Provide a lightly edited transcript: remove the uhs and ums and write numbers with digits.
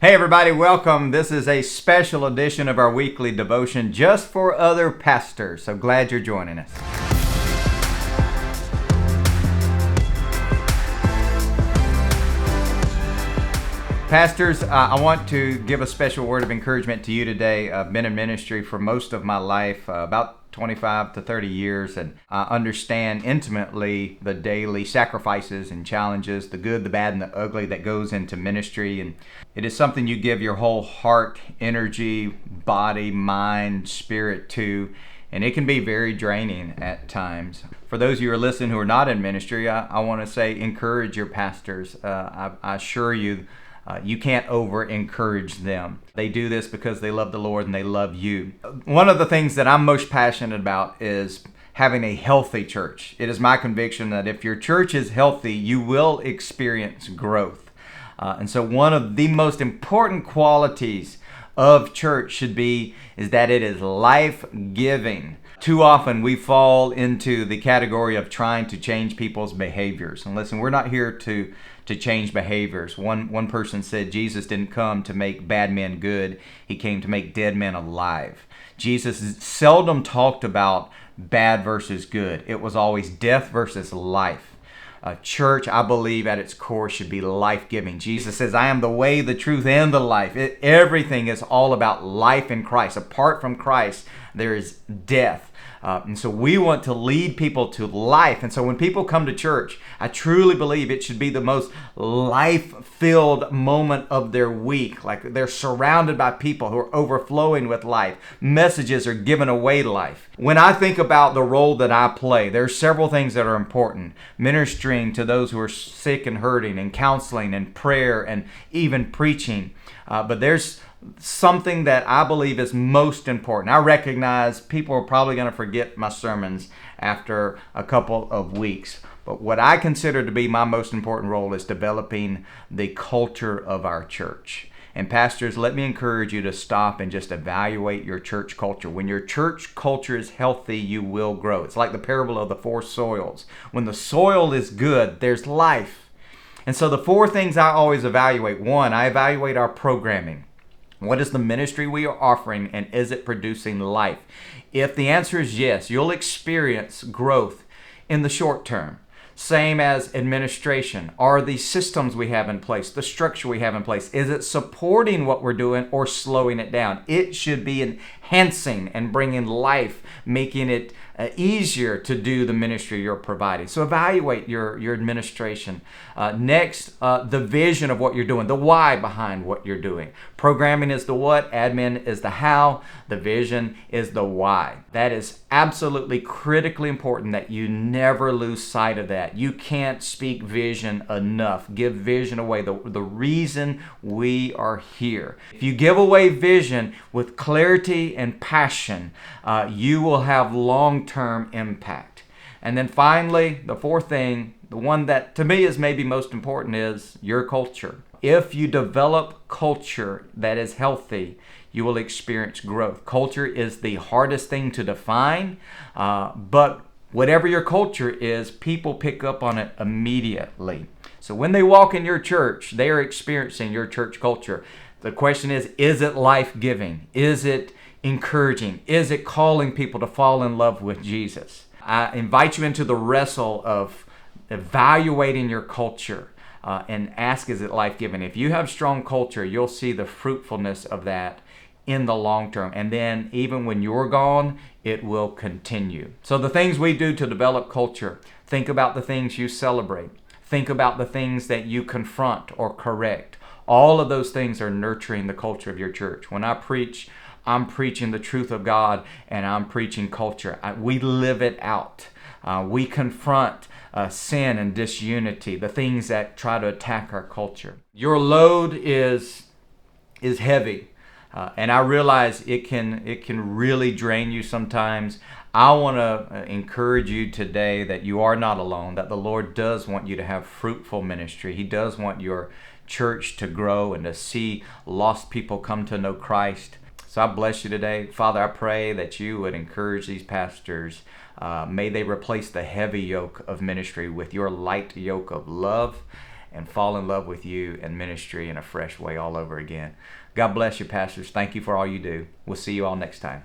Hey everybody, welcome. This is a special edition of our weekly devotion just for other pastors. So glad you're joining us. Pastors, I want to give a special word of encouragement to you today. I've been in ministry for most of my life, about 25 to 30 years, and I understand intimately the daily sacrifices and challenges, the good, the bad, and the ugly that goes into ministry. And it is something you give your whole heart, energy, body, mind, spirit to, and it can be very draining at times. For those of you who are listening who are not in ministry, I want to say encourage your pastors. I assure you, you can't over-encourage them. They do this because they love the Lord and they love you. One of the things that I'm most passionate about is having a healthy church. It is my conviction that if your church is healthy, you will experience growth. And so one of the most important qualities of church is that it is life-giving. Too often we fall into the category of trying to change people's behaviors. And listen, we're not here to change behaviors. One person said Jesus didn't come to make bad men good. He came to make dead men alive. Jesus seldom talked about bad versus good. It was always death versus life. Church, I believe, at its core should be life-giving. Jesus says, I am the way, the truth, and the life. Everything is all about life in Christ. Apart from Christ, there is death. And so we want to lead people to life. And so when people come to church, I truly believe it should be the most life-filled moment of their week. Like they're surrounded by people who are overflowing with life. Messages are giving away life. When I think about the role that I play, there are several things that are important. Ministering to those who are sick and hurting, and counseling and prayer and even preaching. But there's something that I believe is most important. I recognize people are probably going to forget my sermons after a couple of weeks. But what I consider to be my most important role is developing the culture of our church. And pastors, let me encourage you to stop and just evaluate your church culture. When your church culture is healthy, you will grow. It's like the parable of the four soils. When the soil is good, there's life. And so the four things I always evaluate. One, I evaluate our programming. What is the ministry we are offering, and is it producing life? If the answer is yes, you'll experience growth in the short term. Same as administration. Are the systems we have in place, the structure we have in place, is it supporting what we're doing or slowing it down? It should be enhancing and bringing life, making it easier to do the ministry you're providing. So evaluate your administration. Next, the vision of what you're doing, the why behind what you're doing. Programming is the what, admin is the how, the vision is the why. That is absolutely critically important that you never lose sight of that. You can't speak vision enough. Give vision away, the reason we are here. If you give away vision with clarity and passion, you will have long-term impact. And then finally, the fourth thing, the one that to me is maybe most important, is your culture. If you develop culture that is healthy, you will experience growth. Culture is the hardest thing to define, but whatever your culture is, people pick up on it immediately. So when they walk in your church, they are experiencing your church culture. The question is it life-giving? Is it encouraging? Is it calling people to fall in love with Jesus? I invite you into the wrestle of evaluating your culture and ask, is it life-giving? If you have strong culture, you'll see the fruitfulness of that in the long term. And then even when you're gone, it will continue. So the things we do to develop culture, think about the things you celebrate. Think about the things that you confront or correct. All of those things are nurturing the culture of your church. When I preach, I'm preaching the truth of God, and I'm preaching culture. We live it out. We confront sin and disunity, the things that try to attack our culture. Your load is heavy, and I realize it can really drain you sometimes. I want to encourage you today that you are not alone, that the Lord does want you to have fruitful ministry. He does want your church to grow and to see lost people come to know Christ. So I bless you today. Father, I pray that you would encourage these pastors. May they replace the heavy yoke of ministry with your light yoke of love and fall in love with you and ministry in a fresh way all over again. God bless you, pastors. Thank you for all you do. We'll see you all next time.